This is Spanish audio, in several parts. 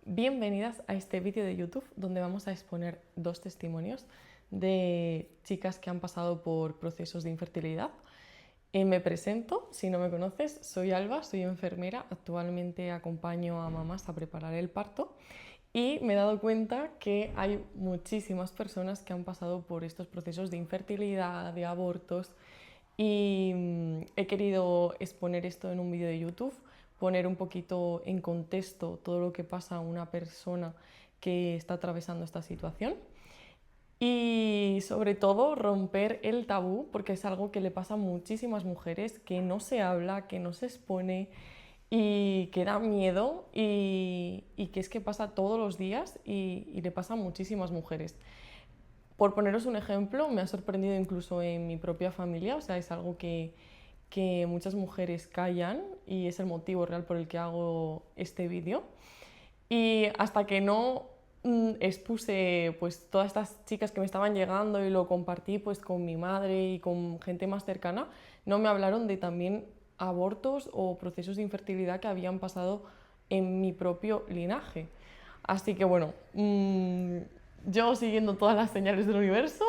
Bienvenidas a este vídeo de YouTube donde vamos a exponer dos testimonios de chicas que han pasado por procesos de infertilidad. Me presento, si no me conoces, soy Alba, soy enfermera, actualmente acompaño a mamás a preparar el parto y me he dado cuenta que hay muchísimas personas que han pasado por estos procesos de infertilidad, de abortos y he querido exponer esto en un vídeo de YouTube, poner un poquito en contexto todo lo que pasa a una persona que está atravesando esta situación y sobre todo romper el tabú, porque es algo que le pasa a muchísimas mujeres, que no se habla, que no se expone y que da miedo y que es que pasa todos los días y le pasa a muchísimas mujeres. Por poneros un ejemplo, me ha sorprendido incluso en mi propia familia, o sea, es algo que muchas mujeres callan y es el motivo real por el que hago este vídeo. Y hasta que no expuse pues todas estas chicas que me estaban llegando y lo compartí pues con mi madre y con gente más cercana, no me hablaron de también abortos o procesos de infertilidad que habían pasado en mi propio linaje. Así que bueno, yo siguiendo todas las señales del universo,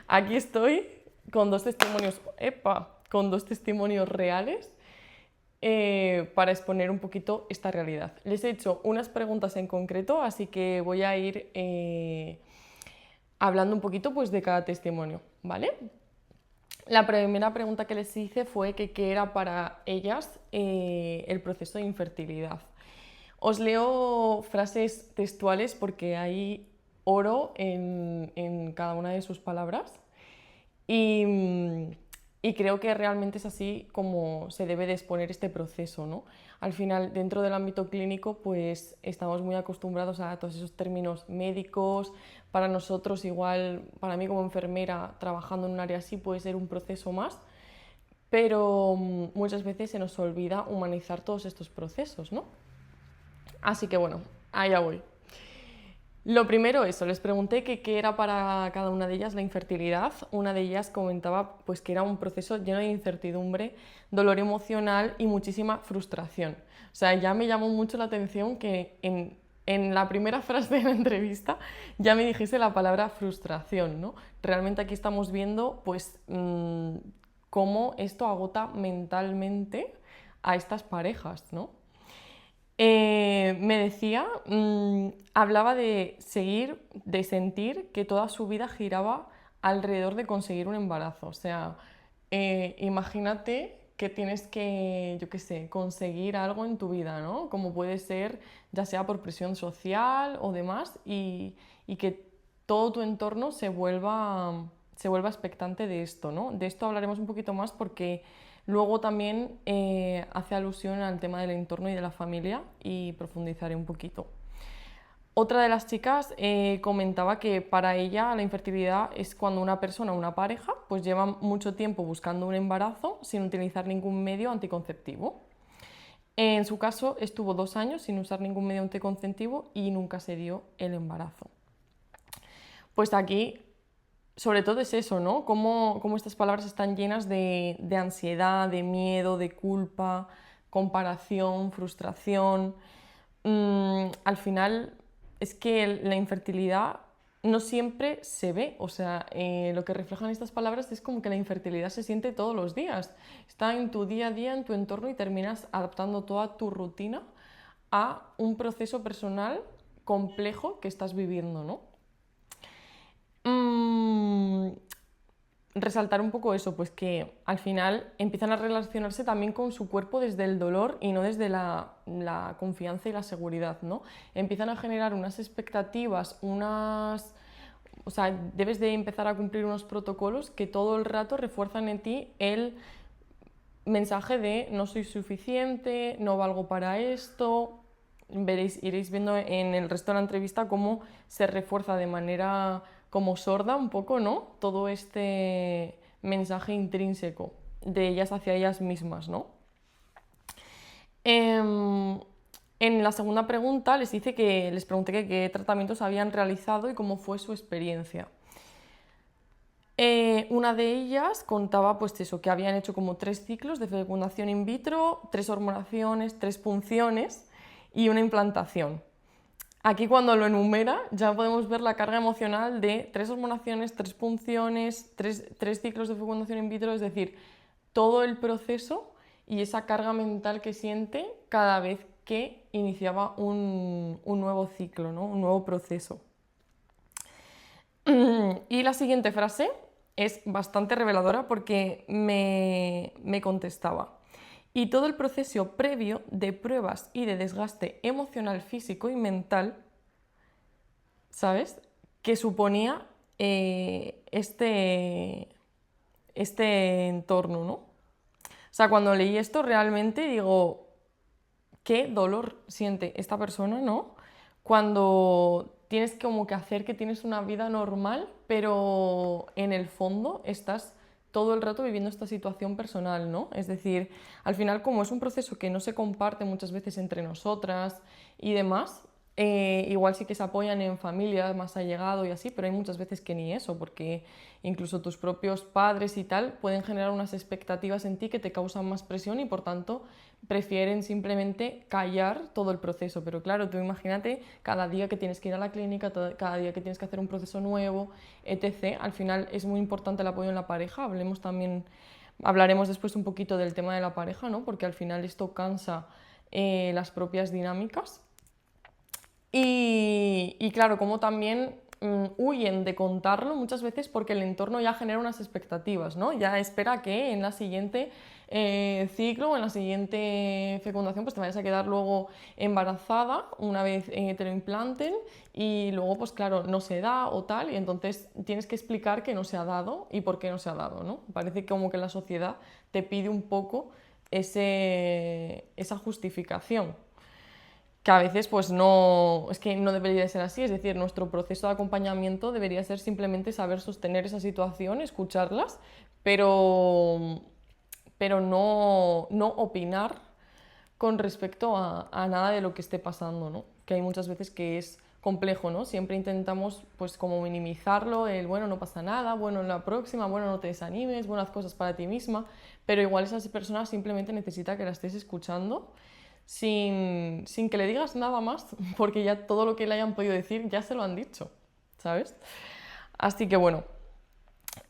aquí estoy con dos testimonios, con dos testimonios reales para exponer un poquito esta realidad. Les he hecho unas preguntas en concreto, así que voy a ir hablando un poquito pues, de cada testimonio, ¿vale? La primera pregunta que les hice fue que qué era para ellas el proceso de infertilidad. Os leo frases textuales porque hay oro en cada una de sus palabras y creo que realmente es así como se debe de exponer este proceso, ¿no? Al final, dentro del ámbito clínico, pues estamos muy acostumbrados a todos esos términos médicos. Para nosotros, igual, para mí como enfermera, trabajando en un área así puede ser un proceso más, pero muchas veces se nos olvida humanizar todos estos procesos, ¿no? Así que bueno, allá voy. Lo primero, eso, les pregunté que qué era para cada una de ellas la infertilidad. Una de ellas comentaba pues, que era un proceso lleno de incertidumbre, dolor emocional y muchísima frustración. O sea, ya me llamó mucho la atención que en la primera frase de la entrevista ya me dijese la palabra frustración, ¿no? Realmente aquí estamos viendo pues, cómo esto agota mentalmente a estas parejas, ¿no? Me decía, hablaba de seguir, de sentir que toda su vida giraba alrededor de conseguir un embarazo. O sea, imagínate que tienes que, yo qué sé, conseguir algo en tu vida, ¿no? Como puede ser, ya sea por presión social o demás, y que todo tu entorno se vuelva expectante de esto, ¿no? De esto hablaremos un poquito más porque luego también hace alusión al tema del entorno y de la familia y profundizaré un poquito. Otra de las chicas comentaba que para ella la infertilidad es cuando una persona, una pareja, pues lleva mucho tiempo buscando un embarazo sin utilizar ningún medio anticonceptivo. En su caso estuvo 2 años sin usar ningún medio anticonceptivo y nunca se dio el embarazo. Pues aquí sobre todo es eso, ¿no? Cómo estas palabras están llenas de ansiedad, de miedo, de culpa, comparación, frustración. Al final es que la infertilidad no siempre se ve, o sea, lo que reflejan estas palabras es como que la infertilidad se siente todos los días, está en tu día a día, en tu entorno y terminas adaptando toda tu rutina a un proceso personal complejo que estás viviendo, ¿no? Resaltar un poco eso, pues que al final empiezan a relacionarse también con su cuerpo desde el dolor y no desde la confianza y la seguridad, ¿no? Empiezan a generar unas expectativas, o sea, debes de empezar a cumplir unos protocolos que todo el rato refuerzan en ti el mensaje de no soy suficiente, no valgo para esto. Iréis viendo en el resto de la entrevista cómo se refuerza de manera como sorda un poco, ¿no? Todo este mensaje intrínseco de ellas hacia ellas mismas, ¿no? En la segunda pregunta les pregunté qué tratamientos habían realizado y cómo fue su experiencia. Una de ellas contaba pues eso, que habían hecho como 3 ciclos de fecundación in vitro, 3 hormonaciones, 3 punciones y una implantación. Aquí cuando lo enumera ya podemos ver la carga emocional de 3 hormonaciones, 3 punciones, 3 ciclos de fecundación in vitro, es decir, todo el proceso y esa carga mental que siente cada vez que iniciaba un nuevo ciclo, ¿no? Un nuevo proceso. Y la siguiente frase es bastante reveladora porque me contestaba. Y todo el proceso previo de pruebas y de desgaste emocional, físico y mental, ¿sabes? Que suponía este entorno, ¿no? O sea, cuando leí esto realmente digo, qué dolor siente esta persona, ¿no? Cuando tienes como que hacer que tienes una vida normal, pero en el fondo estás todo el rato viviendo esta situación personal, ¿no? Es decir, al final como es un proceso que no se comparte muchas veces entre nosotras y demás, igual sí que se apoyan en familia más allegado y así, pero hay muchas veces que ni eso, porque incluso tus propios padres y tal pueden generar unas expectativas en ti que te causan más presión y por tanto prefieren simplemente callar todo el proceso. Pero claro, tú imagínate cada día que tienes que ir a la clínica, cada día que tienes que hacer un proceso nuevo, etc. Al final es muy importante el apoyo en la pareja. Hablaremos después un poquito del tema de la pareja, ¿no? Porque al final esto cansa las propias dinámicas. Y claro, como también huyen de contarlo muchas veces porque el entorno ya genera unas expectativas, ¿no? Ya espera que en la siguiente ciclo o en la siguiente fecundación pues te vayas a quedar luego embarazada una vez te lo implanten y luego pues claro, no se da o tal y entonces tienes que explicar que no se ha dado y por qué no se ha dado, ¿no? Parece como que la sociedad te pide un poco esa justificación que a veces pues no, es que no debería de ser así, es decir, nuestro proceso de acompañamiento debería ser simplemente saber sostener esa situación, escucharlas, pero, pero no opinar con respecto a nada de lo que esté pasando, ¿no? Que hay muchas veces que es complejo, ¿no? Siempre intentamos pues como minimizarlo, el bueno, no pasa nada, bueno, en la próxima, bueno, no te desanimes, buenas cosas para ti misma, pero igual esa persona simplemente necesita que la estés escuchando sin que le digas nada más, porque ya todo lo que le hayan podido decir ya se lo han dicho, ¿sabes? Así que bueno,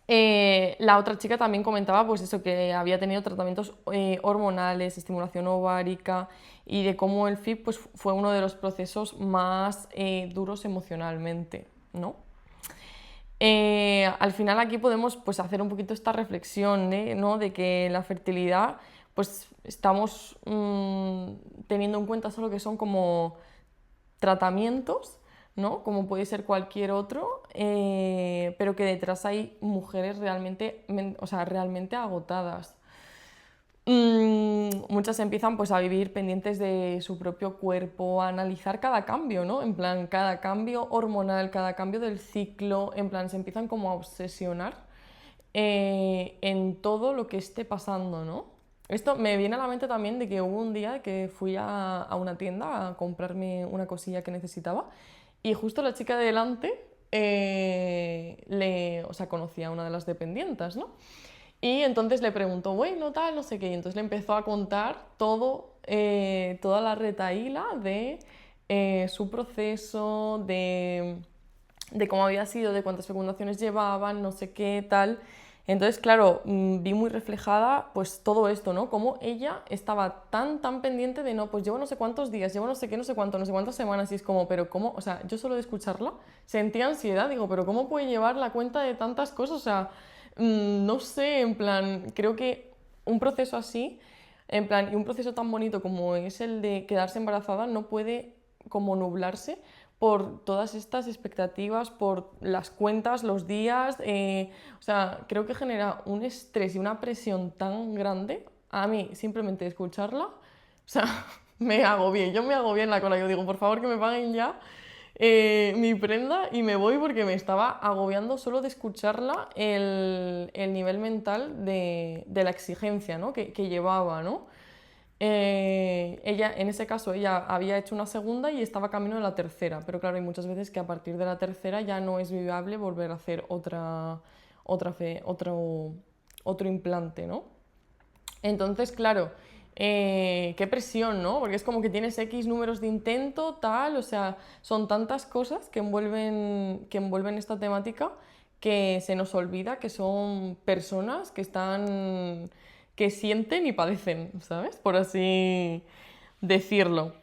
la otra chica también comentaba pues eso, que había tenido tratamientos hormonales, estimulación ovárica y de cómo el FIP pues, fue uno de los procesos más duros emocionalmente, ¿no? Al final aquí podemos pues, hacer un poquito esta reflexión, ¿no? De que la fertilidad pues estamos teniendo en cuenta solo que son como tratamientos, ¿no? Como puede ser cualquier otro, pero que detrás hay mujeres realmente, o sea, realmente agotadas. Muchas empiezan pues a vivir pendientes de su propio cuerpo, a analizar cada cambio, ¿no? En plan, cada cambio hormonal, cada cambio del ciclo, en plan, se empiezan como a obsesionar en todo lo que esté pasando, ¿no? Esto me viene a la mente también de que hubo un día que fui a una tienda a comprarme una cosilla que necesitaba y justo la chica de delante o sea, conocía a una de las dependientas, ¿no? Y entonces le preguntó, bueno, tal, no sé qué. Y entonces le empezó a contar todo, toda la retahíla de su proceso, de cómo había sido, de cuántas fecundaciones llevaban, no sé qué, tal. Entonces, claro, vi muy reflejada pues todo esto, ¿no? Como ella estaba tan pendiente de, no, pues llevo no sé cuántos días, llevo no sé qué, no sé cuánto, no sé cuántas semanas, y es como, pero ¿cómo? O sea, yo solo de escucharla sentía ansiedad, digo, pero ¿cómo puede llevar la cuenta de tantas cosas? O sea, no sé, en plan, creo que un proceso así, en plan, y un proceso tan bonito como es el de quedarse embarazada, no puede como nublarse por todas estas expectativas, por las cuentas, los días, o sea, creo que genera un estrés y una presión tan grande, a mí simplemente escucharla, o sea, me agobié, yo me agobié en la cola, yo digo, por favor que me paguen ya mi prenda y me voy porque me estaba agobiando solo de escucharla el nivel mental de la exigencia, ¿no? que llevaba, ¿no? Ella, en ese caso, ella había hecho una segunda y estaba camino de la tercera, pero claro, hay muchas veces que a partir de la tercera ya no es viable volver a hacer otro implante, ¿no? Entonces, claro, qué presión, ¿no? Porque es como que tienes X números de intento, tal, o sea, son tantas cosas que envuelven esta temática que se nos olvida que son personas que sienten y padecen, ¿sabes? Por así decirlo.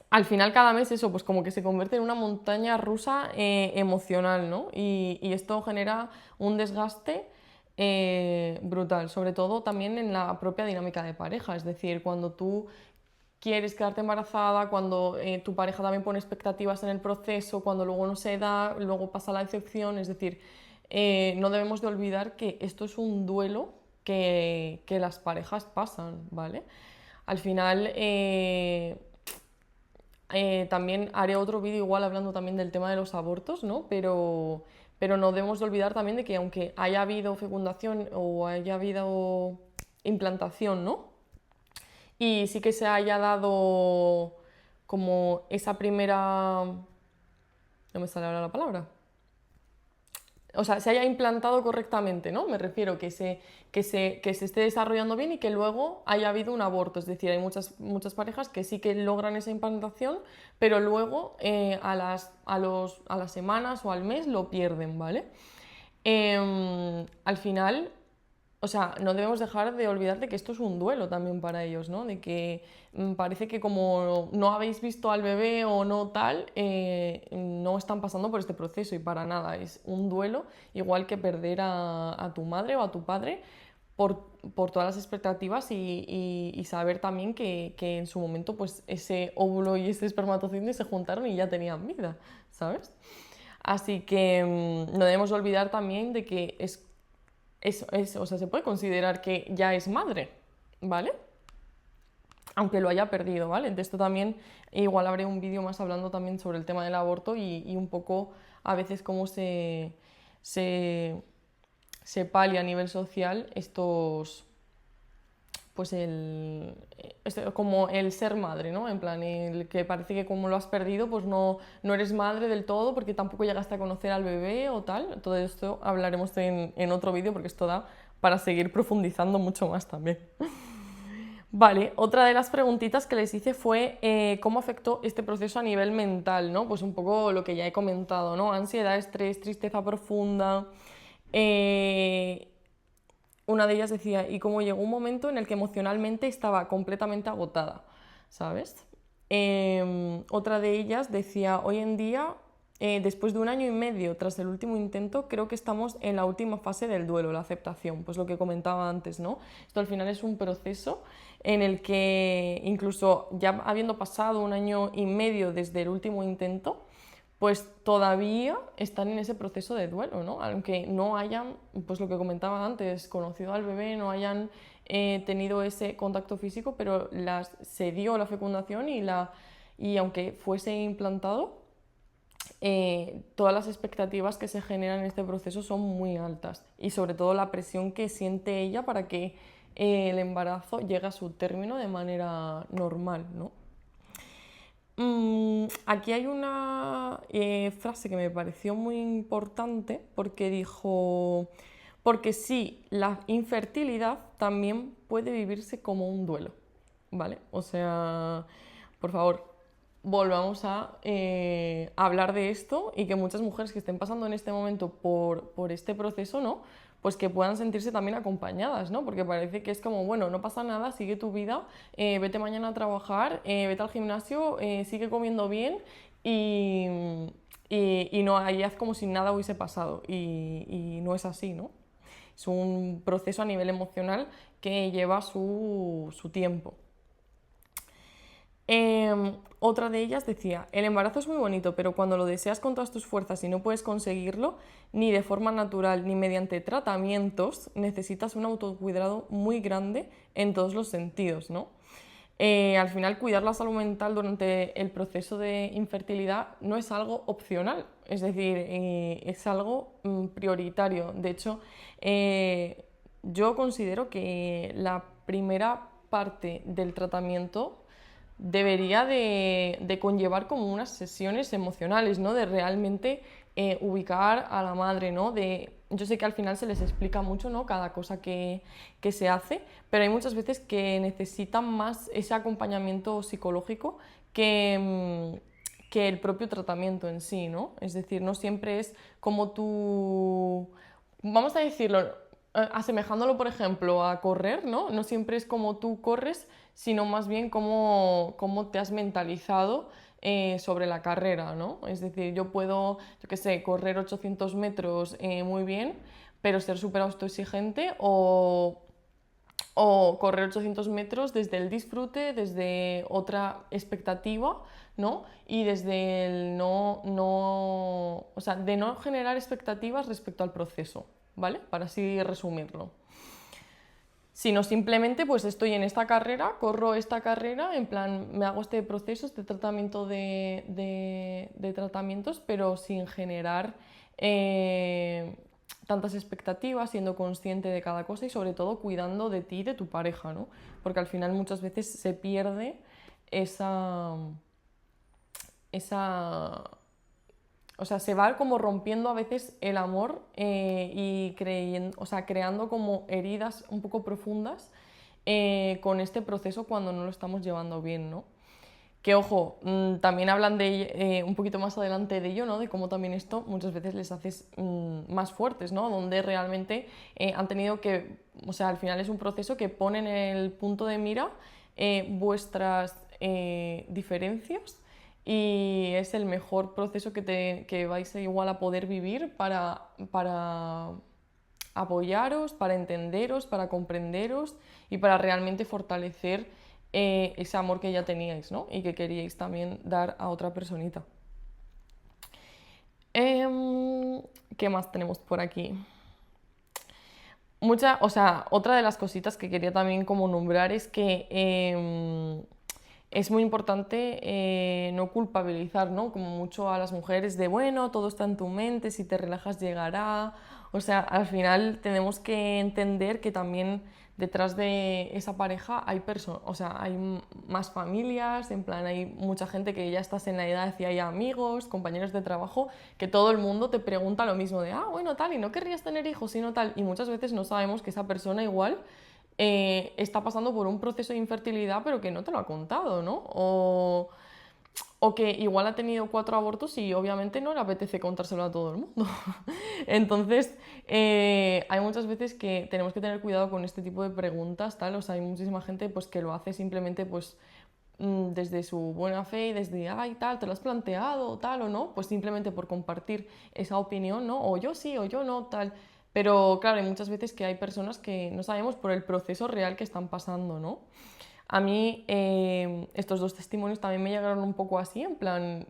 Al final cada mes eso, pues como que se convierte en una montaña rusa emocional, ¿no? Y esto genera un desgaste brutal, sobre todo también en la propia dinámica de pareja, es decir, cuando tú quieres quedarte embarazada, cuando tu pareja también pone expectativas en el proceso, cuando luego no se da, luego pasa la decepción, es decir, no debemos de olvidar que esto es un duelo que las parejas pasan, ¿vale? Al final, también haré otro vídeo igual hablando también del tema de los abortos, ¿no? Pero no debemos de olvidar también de que aunque haya habido fecundación o haya habido implantación, ¿no? Y sí que se haya dado como esa primera... No me sale ahora la palabra. O sea, se haya implantado correctamente, ¿no? Me refiero que se esté desarrollando bien y que luego haya habido un aborto. Es decir, hay muchas parejas que sí que logran esa implantación, pero luego a las semanas o al mes lo pierden, ¿vale? Al final, o sea, no debemos dejar de olvidar de que esto es un duelo también para ellos, ¿no? De que parece que como no habéis visto al bebé o no tal, no están pasando por este proceso y para nada. Es un duelo, igual que perder a tu madre o a tu padre por todas las expectativas y saber también que en su momento pues ese óvulo y ese espermatozoide se juntaron y ya tenían vida, ¿sabes? Así que no debemos olvidar también de que o sea, se puede considerar que ya es madre, ¿vale? Aunque lo haya perdido, ¿vale? De esto también igual haré un vídeo más hablando también sobre el tema del aborto y un poco a veces cómo se, se palia a nivel social estos, pues como el ser madre, ¿no? En plan, el que parece que como lo has perdido, pues no eres madre del todo porque tampoco llegaste a conocer al bebé o tal. Todo esto hablaremos en otro vídeo porque esto da para seguir profundizando mucho más también. Vale, otra de las preguntitas que les hice fue cómo afectó este proceso a nivel mental, ¿no? Pues un poco lo que ya he comentado, ¿no? Ansiedad, estrés, tristeza profunda. Eh, una de ellas decía, y como llegó un momento en el que emocionalmente estaba completamente agotada, ¿sabes? Otra de ellas decía, hoy en día, después de 1 año y medio tras el último intento, creo que estamos en la última fase del duelo, la aceptación, pues lo que comentaba antes, ¿no? Esto al final es un proceso en el que incluso ya habiendo pasado 1 año y medio desde el último intento, pues todavía están en ese proceso de duelo, ¿no? Aunque no hayan, pues lo que comentaba antes, conocido al bebé, no hayan tenido ese contacto físico, pero se dio la fecundación y aunque fuese implantado, todas las expectativas que se generan en este proceso son muy altas y sobre todo la presión que siente ella para que el embarazo llegue a su término de manera normal, ¿no? Aquí hay una frase que me pareció muy importante porque dijo, porque sí, la infertilidad también puede vivirse como un duelo, ¿vale? O sea, por favor, volvamos a hablar de esto y que muchas mujeres que estén pasando en este momento por este proceso, ¿no? Pues que puedan sentirse también acompañadas, ¿no? Porque parece que es como, bueno, no pasa nada, sigue tu vida, vete mañana a trabajar, vete al gimnasio, sigue comiendo bien y, y no, ahí haz como si nada hubiese pasado y no es así, ¿no? Es un proceso a nivel emocional que lleva su tiempo. Otra de ellas decía, el embarazo es muy bonito, pero cuando lo deseas con todas tus fuerzas y no puedes conseguirlo, ni de forma natural ni mediante tratamientos, necesitas un autocuidado muy grande en todos los sentidos, ¿no? Al final, cuidar la salud mental durante el proceso de infertilidad no es algo opcional, es decir, es algo prioritario. De hecho, yo considero que la primera parte del tratamiento debería de conllevar como unas sesiones emocionales, ¿no? De realmente ubicar a la madre, ¿no? De yo sé que al final se les explica mucho, ¿no? Cada cosa que se hace, pero hay muchas veces que necesitan más ese acompañamiento psicológico que el propio tratamiento en sí, ¿no? Es decir, no siempre es como tú, vamos a decirlo, asemejándolo, por ejemplo, a correr, ¿no? No siempre es como tú corres, sino más bien cómo te has mentalizado sobre la carrera, ¿no? Es decir, yo puedo, yo qué sé, correr 800 metros muy bien, pero ser súper autoexigente o correr 800 metros desde el disfrute, desde otra expectativa, ¿no? Y desde el o sea, de no generar expectativas respecto al proceso, ¿vale? Para así resumirlo. Sino simplemente pues estoy en esta carrera, corro esta carrera, en plan me hago este proceso, este tratamiento de tratamientos, pero sin generar tantas expectativas, siendo consciente de cada cosa y sobre todo cuidando de ti y de tu pareja, ¿no? Porque al final muchas veces se pierde esa, esa o sea, se va como rompiendo a veces el amor y o sea, creando como heridas un poco profundas con este proceso cuando no lo estamos llevando bien, ¿no? Que ojo, también hablan de un poquito más adelante de ello, ¿no? De cómo también esto muchas veces les haces más fuertes, ¿no? Donde realmente han tenido que, o sea, al final es un proceso que pone en el punto de mira vuestras diferencias y es el mejor proceso que vais igual a poder vivir para apoyaros, para entenderos, para comprenderos y para realmente fortalecer ese amor que ya teníais, ¿no? Y que queríais también dar a otra personita. ¿Qué más tenemos por aquí? O sea, otra de las cositas que quería también como nombrar es que es muy importante no culpabilizar, ¿no? Como mucho a las mujeres de, bueno, todo está en tu mente, si te relajas llegará. O sea, al final tenemos que entender que también detrás de esa pareja hay personas, o sea, hay más familias, en plan hay mucha gente que ya estás en la edad y hay amigos, compañeros de trabajo, que todo el mundo te pregunta lo mismo de, ah, bueno, tal, y no querrías tener hijos, sino tal, y muchas veces no sabemos que esa persona igual está pasando por un proceso de infertilidad pero que no te lo ha contado, ¿no? O que igual ha tenido 4 abortos y obviamente no le apetece contárselo a todo el mundo. Entonces, hay muchas veces que tenemos que tener cuidado con este tipo de preguntas, tal, o sea, hay muchísima gente pues que lo hace simplemente pues desde su buena fe y desde, ay, tal, te lo has planteado, tal o no, pues simplemente por compartir esa opinión, ¿no? O yo sí, o yo no, tal. Pero claro, hay muchas veces que hay personas que no sabemos por el proceso real que están pasando, ¿no? A mí estos dos testimonios también me llegaron un poco así, en plan,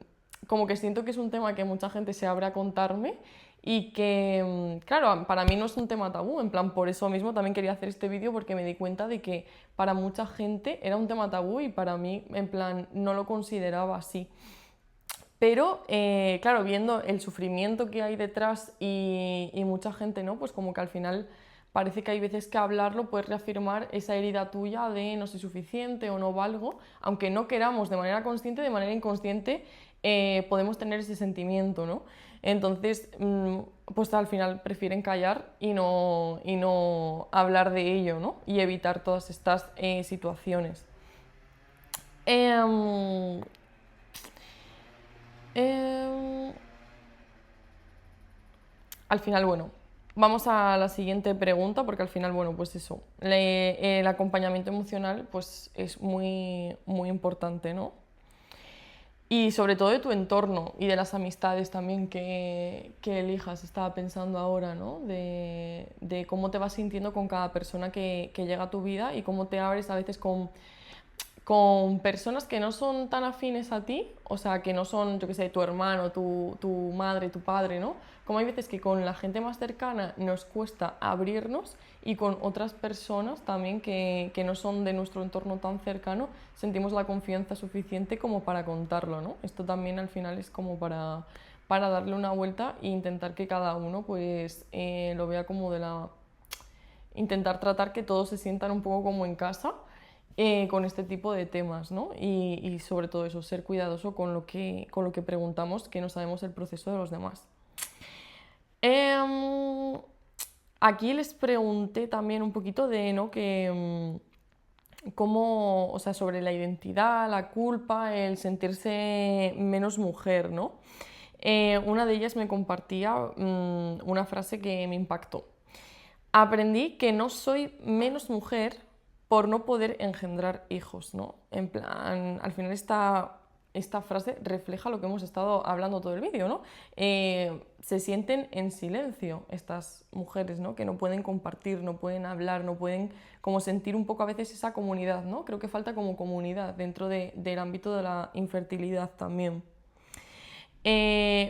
como que siento que es un tema que mucha gente se abre a contarme y que, claro, para mí no es un tema tabú, en plan, por eso mismo también quería hacer este vídeo porque me di cuenta de que para mucha gente era un tema tabú y para mí, en plan, no lo consideraba así. Pero, claro, viendo el sufrimiento que hay detrás y mucha gente, ¿no? Pues como que al final parece que hay veces que hablarlo puedes reafirmar esa herida tuya de no soy suficiente o no valgo, aunque no queramos de manera consciente, de manera inconsciente podemos tener ese sentimiento, ¿no? Entonces, pues al final prefieren callar y no hablar de ello, ¿no? Y evitar todas estas situaciones. Em, em, Al final, bueno, vamos a la siguiente pregunta porque al final, bueno, pues eso, el acompañamiento emocional pues es muy importante, ¿no? Y sobre todo de tu entorno y de las amistades también que elijas, estaba pensando ahora, ¿no? De cómo te vas sintiendo con cada persona que llega a tu vida y cómo te abres a veces con personas que no son tan afines a ti, o sea, que no son, yo qué sé, tu hermano, tu madre, tu padre, ¿no? Como hay veces que con la gente más cercana nos cuesta abrirnos y con otras personas también que no son de nuestro entorno tan cercano sentimos la confianza suficiente como para contarlo, ¿no? Esto también al final es como para darle una vuelta e intentar que cada uno pues lo vea como de la... Intentar tratar que todos se sientan un poco como en casa con este tipo de temas, ¿no? Y sobre todo eso, ser cuidadoso con lo que preguntamos, que no sabemos el proceso de los demás. Aquí les pregunté también un poquito de, ¿no? Cómo, o sea, sobre la identidad, la culpa, el sentirse menos mujer, ¿no? Una de ellas me compartía una frase que me impactó. Aprendí que no soy menos mujer por no poder engendrar hijos, ¿no? En plan, al final esta frase refleja lo que hemos estado hablando todo el vídeo, ¿no? Se sienten en silencio estas mujeres, ¿no? Que no pueden compartir, no pueden hablar, no pueden como sentir un poco a veces esa comunidad, ¿no? Creo que falta como comunidad dentro del ámbito de la infertilidad también.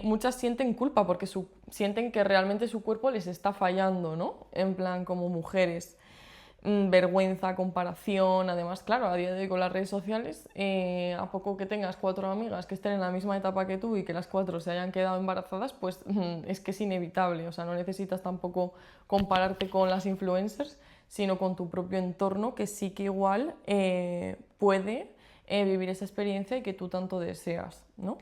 Muchas sienten culpa porque sienten que realmente su cuerpo les está fallando, ¿no? En plan, como mujeres. Vergüenza, comparación, además, claro, a día de hoy con las redes sociales, a poco que tengas 4 amigas que estén en la misma etapa que tú y que las 4 se hayan quedado embarazadas, pues es que es inevitable, o sea, no necesitas tampoco compararte con las influencers, sino con tu propio entorno, que sí que igual puede vivir esa experiencia y que tú tanto deseas, ¿no?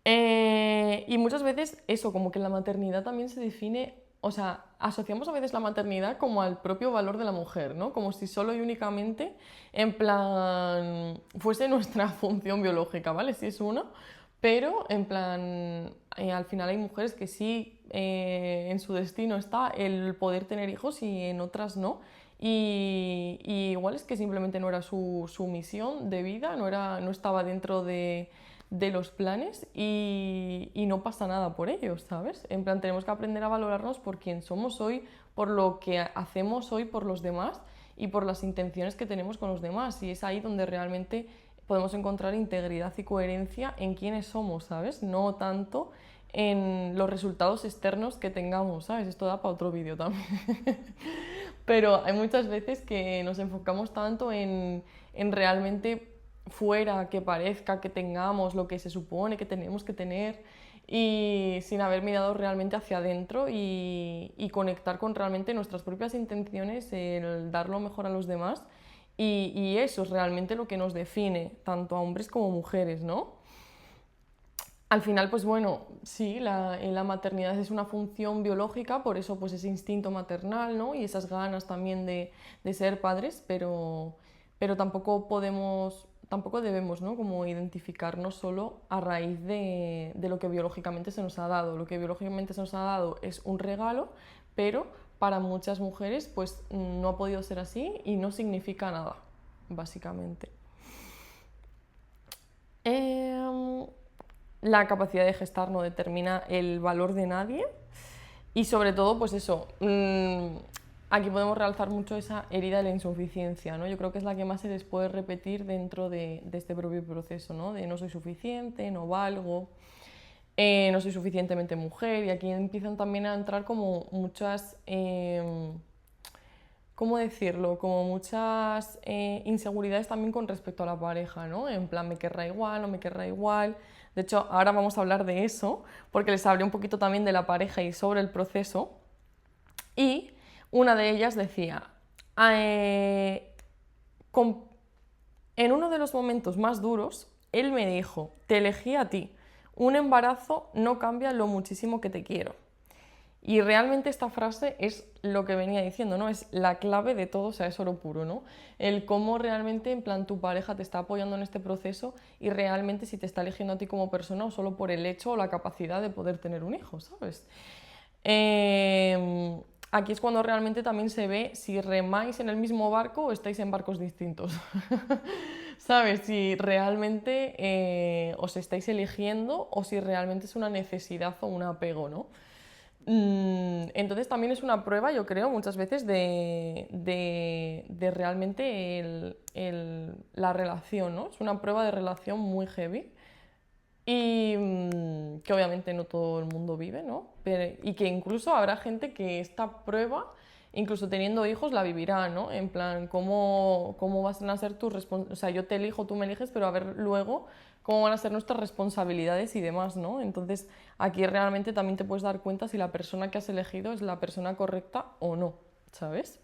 Y muchas veces eso, como que la maternidad también se define, o sea, asociamos a veces la maternidad como al propio valor de la mujer, ¿no? Como si solo y únicamente, en plan, fuese nuestra función biológica, ¿vale? Sí es una, pero en plan, al final hay mujeres que sí, en su destino está el poder tener hijos y en otras no. Y igual es que simplemente no era su misión de vida, no estaba dentro de los planes y no pasa nada por ello, ¿sabes? En plan, tenemos que aprender a valorarnos por quién somos hoy, por lo que hacemos hoy por los demás y por las intenciones que tenemos con los demás. Y es ahí donde realmente podemos encontrar integridad y coherencia en quiénes somos, ¿sabes? No tanto en los resultados externos que tengamos, ¿sabes? Esto da para otro vídeo también. Pero hay muchas veces que nos enfocamos tanto en realmente fuera, que parezca que tengamos lo que se supone que tenemos que tener y sin haber mirado realmente hacia adentro y conectar con realmente nuestras propias intenciones, el dar lo mejor a los demás y eso es realmente lo que nos define, tanto a hombres como mujeres, ¿no? Al final, pues bueno, sí, la maternidad es una función biológica, por eso pues ese instinto maternal, ¿no? Y esas ganas también de ser padres, pero tampoco debemos, ¿no? Como identificarnos solo a raíz de lo que biológicamente se nos ha dado. Lo que biológicamente se nos ha dado es un regalo, pero para muchas mujeres pues no ha podido ser así y no significa nada, básicamente. Em, la capacidad de gestar no determina el valor de nadie y sobre todo, pues eso, aquí podemos realzar mucho esa herida de la insuficiencia, ¿no? Yo creo que es la que más se les puede repetir dentro de este propio proceso, ¿no? De no soy suficiente, no valgo, no soy suficientemente mujer y aquí empiezan también a entrar como muchas... ¿cómo decirlo? Como muchas inseguridades también con respecto a la pareja, ¿no? En plan, me querrá igual, no me querrá igual. De hecho, ahora vamos a hablar de eso, porque les hablé un poquito también de la pareja y sobre el proceso. Y una de ellas decía, eh, en uno de los momentos más duros, él me dijo, te elegí a ti, un embarazo no cambia lo muchísimo que te quiero. Y realmente esta frase es lo que venía diciendo, ¿no? Es la clave de todo, o sea, es oro puro, ¿no? El cómo realmente, en plan, tu pareja te está apoyando en este proceso y realmente si te está eligiendo a ti como persona o solo por el hecho o la capacidad de poder tener un hijo, ¿sabes? Aquí es cuando realmente también se ve si remáis en el mismo barco o estáis en barcos distintos. ¿Sabes? Si realmente os estáis eligiendo o si realmente es una necesidad o un apego, ¿no? Entonces también es una prueba, yo creo, muchas veces de realmente la relación, ¿no? Es una prueba de relación muy heavy y que obviamente no todo el mundo vive, ¿no? Y que incluso habrá gente que esta prueba, incluso teniendo hijos, la vivirá, ¿no? En plan, ¿cómo van a ser tus responsabilidades? O sea, yo te elijo, tú me eliges, pero a ver luego cómo van a ser nuestras responsabilidades y demás, ¿no? Entonces, aquí realmente también te puedes dar cuenta si la persona que has elegido es la persona correcta o no, ¿sabes?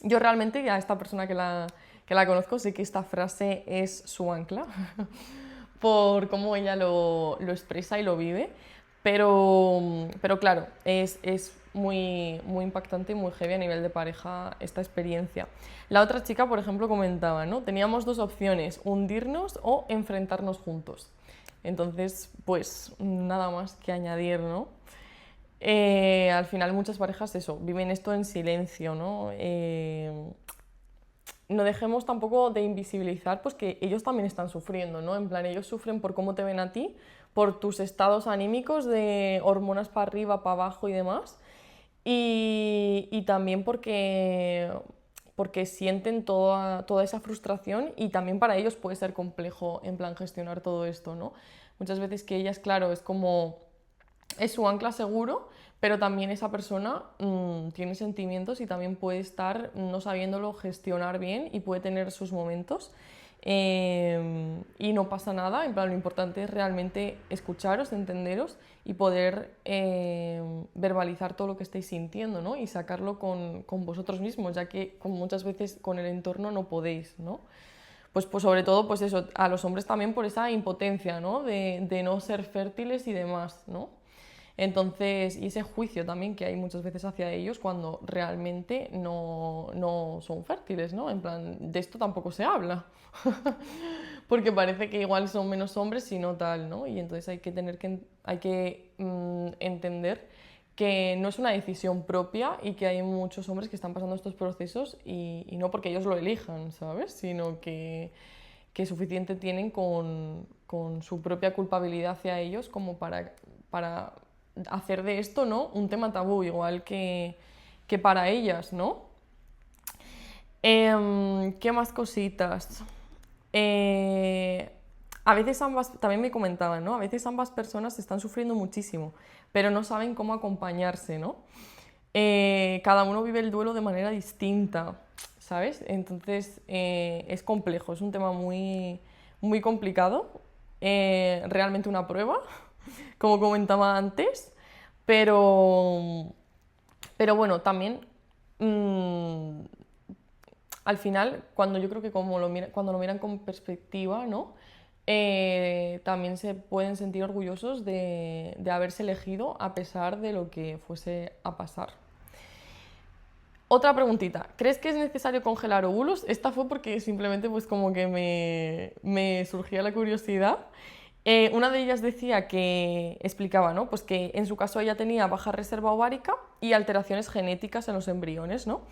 Yo realmente a esta persona que la conozco sé que esta frase es su ancla por cómo ella lo expresa y lo vive, pero claro, es muy impactante y muy heavy a nivel de pareja esta experiencia. La otra chica, por ejemplo, comentaba, ¿no? Teníamos dos opciones, hundirnos o enfrentarnos juntos. Entonces, pues nada más que añadir, ¿no? Al final muchas parejas eso, viven esto en silencio, ¿no? No dejemos tampoco de invisibilizar pues que ellos también están sufriendo, ¿no? En plan, ellos sufren por cómo te ven a ti, por tus estados anímicos de hormonas para arriba, para abajo y demás, y también porque sienten toda esa frustración y también para ellos puede ser complejo en plan gestionar todo esto, ¿no? Muchas veces que ellas, claro, es su ancla seguro, pero también esa persona tiene sentimientos y también puede estar no sabiéndolo gestionar bien y puede tener sus momentos. Y no pasa nada, en plan, lo importante es realmente escucharos, entenderos y poder verbalizar todo lo que estáis sintiendo, ¿no? Y sacarlo con vosotros mismos, ya que muchas veces con el entorno no podéis, ¿no? Pues sobre todo, pues eso, a los hombres también por esa impotencia, ¿no? De no ser fértiles y demás, ¿no? Entonces, y ese juicio también que hay muchas veces hacia ellos cuando realmente no son fértiles, ¿no? En plan, de esto tampoco se habla, porque parece que igual son menos hombres y no tal, ¿no? Y entonces hay que entender que no es una decisión propia y que hay muchos hombres que están pasando estos procesos y no porque ellos lo elijan, ¿sabes? Sino que suficiente tienen con su propia culpabilidad hacia ellos como para hacer de esto, ¿no? Un tema tabú, igual que para ellas, ¿no? ¿Qué más cositas? A veces también me comentaban, ¿no? A veces ambas personas están sufriendo muchísimo, pero no saben cómo acompañarse, ¿no? Cada uno vive el duelo de manera distinta, ¿sabes? Entonces es complejo, es un tema muy complicado, realmente una prueba, como comentaba antes, pero, pero bueno, también mmm, al final, cuando yo creo que cuando lo miran con perspectiva, ¿no? También se pueden sentir orgullosos de haberse elegido a pesar de lo que fuese a pasar. Otra preguntita, ¿crees que es necesario congelar óvulos? Esta fue porque simplemente pues como que me surgía la curiosidad. Una de ellas decía que explicaba, ¿no? Pues que en su caso ella tenía baja reserva ovárica y alteraciones genéticas en los embriones, ¿no?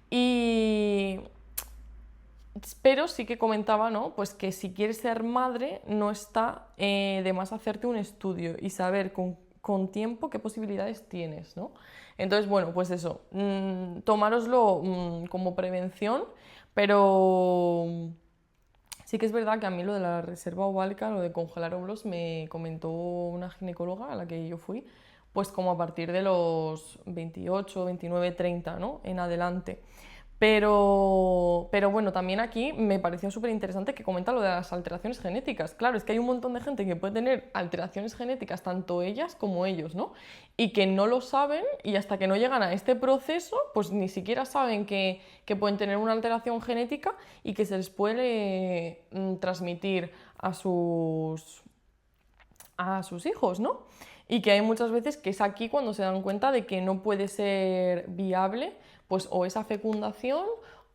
Y pero sí que comentaba, ¿no? Pues que si quieres ser madre no está de más hacerte un estudio y saber con tiempo qué posibilidades tienes, ¿no? Entonces, bueno, pues eso, tomároslo como prevención, pero sí que es verdad que a mí lo de la reserva ovárica, lo de congelar óvulos, me comentó una ginecóloga a la que yo fui, pues como a partir de los 28, 29, 30, ¿no? En adelante. Pero bueno, también aquí me pareció súper interesante que comenta lo de las alteraciones genéticas. Claro, es que hay un montón de gente que puede tener alteraciones genéticas, tanto ellas como ellos, ¿no? Y que no lo saben y hasta que no llegan a este proceso, pues ni siquiera saben que pueden tener una alteración genética y que se les puede transmitir a sus hijos, ¿no? Y que hay muchas veces que es aquí cuando se dan cuenta de que no puede ser viable pues o esa fecundación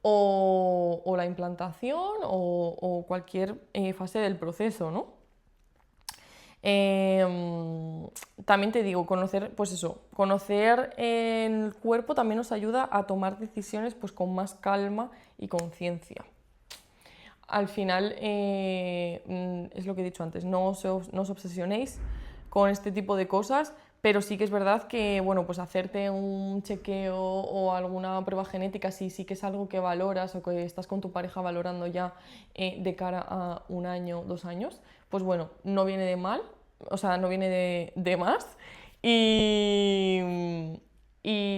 o la implantación o cualquier fase del proceso, ¿no? También te digo, conocer el cuerpo también nos ayuda a tomar decisiones pues, con más calma y conciencia. Al final, es lo que he dicho antes, no os obsesionéis con este tipo de cosas, pero sí que es verdad que, bueno, pues hacerte un chequeo o alguna prueba genética, si sí que es algo que valoras o que estás con tu pareja valorando ya de cara a 1 año, 2 años, pues bueno, no viene de mal, o sea, no viene de más. Y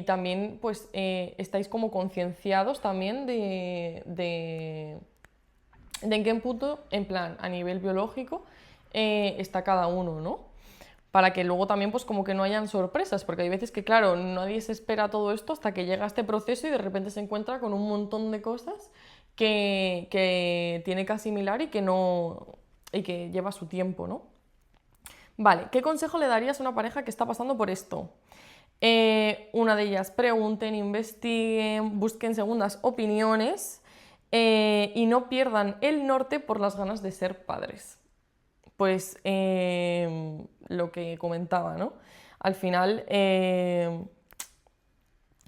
también, pues, estáis como concienciados también de en qué punto, en plan, a nivel biológico, está cada uno, ¿no? Para que luego también pues como que no hayan sorpresas, porque hay veces que claro, nadie se espera todo esto hasta que llega este proceso y de repente se encuentra con un montón de cosas que tiene que asimilar y que lleva su tiempo, ¿no? Vale, ¿qué consejo le darías a una pareja que está pasando por esto? Una de ellas, pregunten, investiguen, busquen segundas opiniones y no pierdan el norte por las ganas de ser padres. Pues lo que comentaba, ¿no? Al final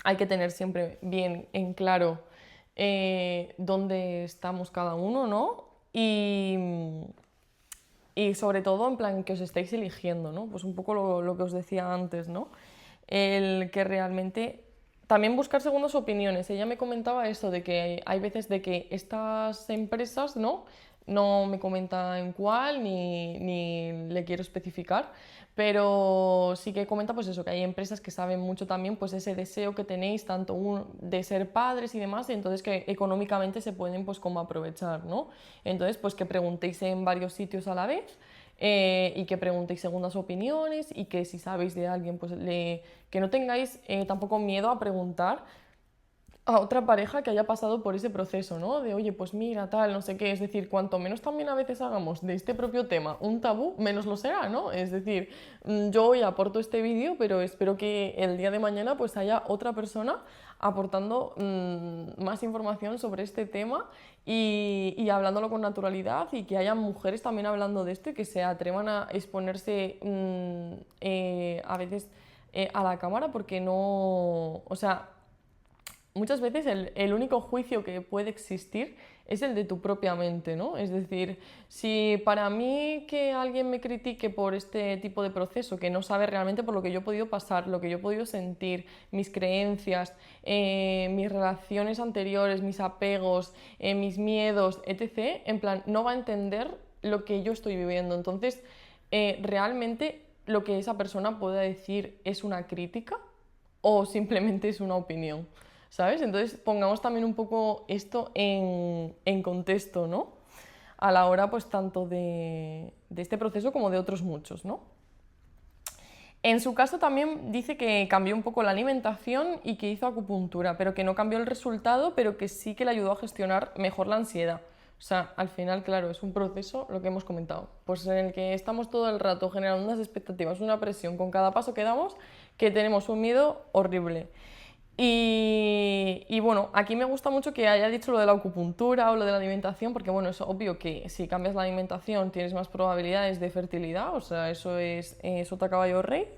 hay que tener siempre bien en claro dónde estamos cada uno, ¿no? Y sobre todo, en plan, que os estáis eligiendo, ¿no? Pues un poco lo que os decía antes, ¿no? El que realmente... También buscar segundas opiniones. Ella me comentaba eso, de que hay veces de que estas empresas, ¿no? No me comenta en cuál, ni le quiero especificar, pero sí que comenta pues eso, que hay empresas que saben mucho también pues ese deseo que tenéis tanto de ser padres y demás, y entonces que económicamente se pueden pues como aprovechar, ¿no? Entonces pues que preguntéis en varios sitios a la vez y que preguntéis segundas opiniones y que si sabéis de alguien pues que no tengáis tampoco miedo a preguntar a otra pareja que haya pasado por ese proceso, ¿no? De, oye, pues mira, tal, no sé qué. Es decir, cuanto menos también a veces hagamos de este propio tema un tabú, menos lo será, ¿no? Es decir, yo hoy aporto este vídeo, pero espero que el día de mañana pues haya otra persona aportando más información sobre este tema y hablándolo con naturalidad y que haya mujeres también hablando de esto y que se atrevan a exponerse a veces a la cámara porque no... O sea, muchas veces el único juicio que puede existir es el de tu propia mente, ¿no? Es decir, si para mí que alguien me critique por este tipo de proceso, que no sabe realmente por lo que yo he podido pasar, lo que yo he podido sentir, mis creencias, mis relaciones anteriores, mis apegos, mis miedos, etc., en plan, no va a entender lo que yo estoy viviendo. Entonces, realmente lo que esa persona pueda decir es una crítica o simplemente es una opinión. ¿Sabes? Entonces pongamos también un poco esto en contexto, ¿no? A la hora, pues, tanto de este proceso como de otros muchos, ¿no? En su caso también dice que cambió un poco la alimentación y que hizo acupuntura, pero que no cambió el resultado, pero que sí que le ayudó a gestionar mejor la ansiedad. O sea, al final, claro, es un proceso, lo que hemos comentado, pues en el que estamos todo el rato generando unas expectativas, una presión con cada paso que damos, que tenemos un miedo horrible. Y bueno, aquí me gusta mucho que haya dicho lo de la acupuntura o lo de la alimentación, porque bueno, es obvio que si cambias la alimentación tienes más probabilidades de fertilidad, o sea, eso es sota caballo rey.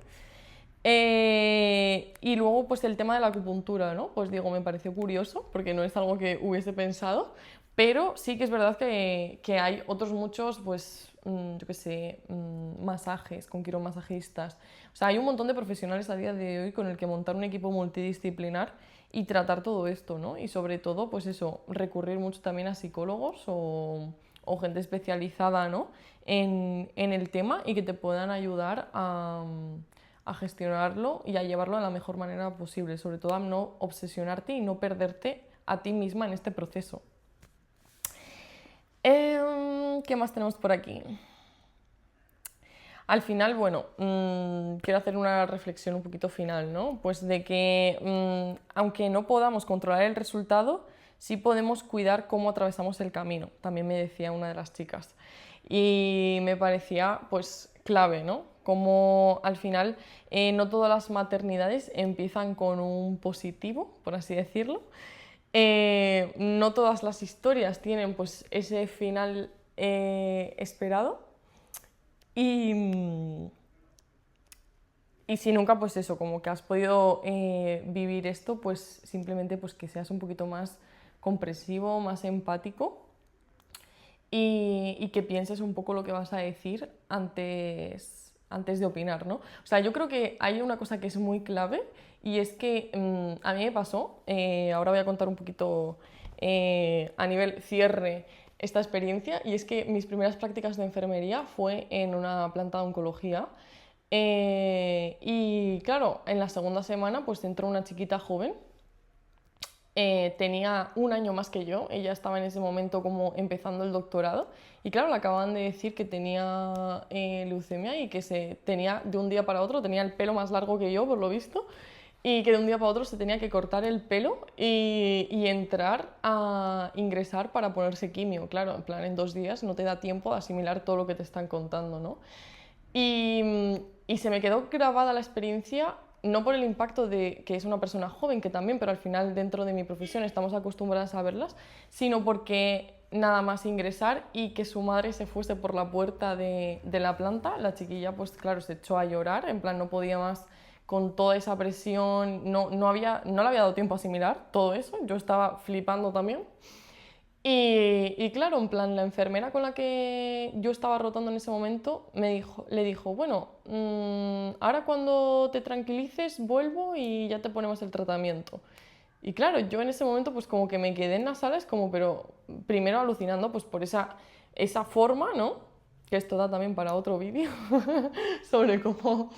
Y luego, pues el tema de la acupuntura, ¿no? Pues digo, me pareció curioso, porque no es algo que hubiese pensado, pero sí que es verdad que hay otros muchos, pues, yo qué sé, masajes con quiromasajistas. O sea, hay un montón de profesionales a día de hoy con el que montar un equipo multidisciplinar y tratar todo esto, ¿no? Y sobre todo, pues eso, recurrir mucho también a psicólogos o gente especializada, ¿no? En el tema y que te puedan ayudar a gestionarlo y a llevarlo de la mejor manera posible, sobre todo a no obsesionarte y no perderte a ti misma en este proceso. ¿Qué más tenemos por aquí? Al final, bueno, quiero hacer una reflexión un poquito final, ¿no? Pues de que aunque no podamos controlar el resultado, sí podemos cuidar cómo atravesamos el camino, también me decía una de las chicas. Y me parecía pues clave, ¿no? Como al final no todas las maternidades empiezan con un positivo, por así decirlo. No todas las historias tienen pues ese final esperado. Y, y si nunca, pues eso, como que has podido vivir esto, pues simplemente pues que seas un poquito más comprensivo, más empático y que pienses un poco lo que vas a decir antes de opinar, ¿no? O sea, yo creo que hay una cosa que es muy clave y es que a mí me pasó, ahora voy a contar un poquito a nivel cierre esta experiencia, y es que mis primeras prácticas de enfermería fue en una planta de oncología. Y claro, en la segunda semana pues entró una chiquita joven, tenía un año más que yo, ella estaba en ese momento como empezando el doctorado y claro, le acababan de decir que tenía leucemia y que tenía de un día para otro, tenía el pelo más largo que yo por lo visto, y que de un día para otro se tenía que cortar el pelo y entrar a ingresar para ponerse quimio. Claro, en plan, en 2 días no te da tiempo de asimilar todo lo que te están contando, ¿no? Y se me quedó grabada la experiencia no por el impacto de que es una persona joven, que también, pero al final dentro de mi profesión estamos acostumbradas a verlas, sino porque nada más ingresar y que su madre se fuese por la puerta de la planta, la chiquilla pues claro se echó a llorar, en plan no podía más con toda esa presión, no le había dado tiempo a asimilar todo eso, yo estaba flipando también. Y claro, en plan, la enfermera con la que yo estaba rotando en ese momento le dijo, bueno, ahora cuando te tranquilices vuelvo y ya te ponemos el tratamiento. Y claro, yo en ese momento pues como que me quedé en la sala, es como, pero primero alucinando pues por esa forma, ¿no? Que esto da también para otro vídeo sobre cómo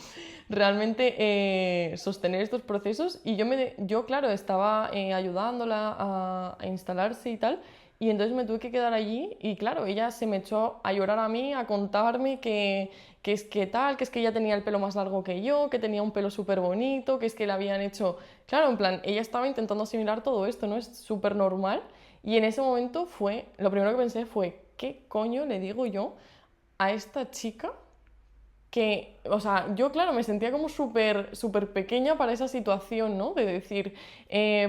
realmente sostener estos procesos. Y yo claro, estaba ayudándola a instalarse y tal, y entonces me tuve que quedar allí y claro, ella se me echó a llorar a mí, a contarme que es que tal, que es que ella tenía el pelo más largo que yo, que tenía un pelo súper bonito, que es que le habían hecho... Claro, en plan, ella estaba intentando asimilar todo esto, ¿no? Es súper normal. Y en ese momento lo primero que pensé fue, ¿qué coño le digo yo a esta chica? Que, o sea, yo claro, me sentía como súper pequeña para esa situación, ¿no? De decir,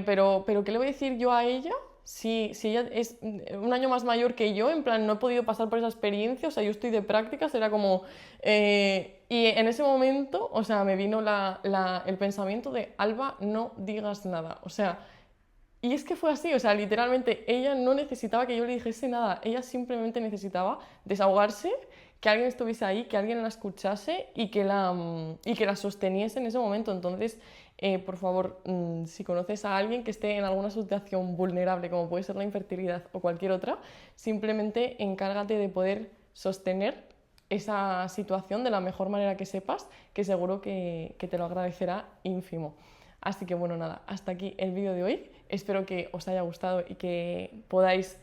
pero ¿qué le voy a decir yo a ella? Si ella es un año más mayor que yo, en plan, no he podido pasar por esa experiencia, o sea, yo estoy de prácticas, era como... y en ese momento, o sea, me vino el pensamiento de, Alba, no digas nada, o sea... Y es que fue así, o sea, literalmente ella no necesitaba que yo le dijese nada, ella simplemente necesitaba desahogarse, que alguien estuviese ahí, que alguien la escuchase y que la sosteniese en ese momento. Entonces, por favor, si conoces a alguien que esté en alguna situación vulnerable, como puede ser la infertilidad o cualquier otra, simplemente encárgate de poder sostener esa situación de la mejor manera que sepas, que seguro que te lo agradecerá ínfimo. Así que bueno, nada, hasta aquí el vídeo de hoy. Espero que os haya gustado y que podáis,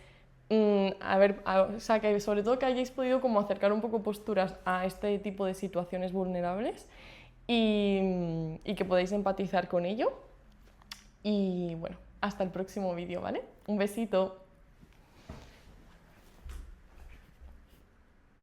o sea, que sobre todo que hayáis podido como acercar un poco posturas a este tipo de situaciones vulnerables y que podáis empatizar con ello. Y bueno, hasta el próximo vídeo, ¿vale? Un besito.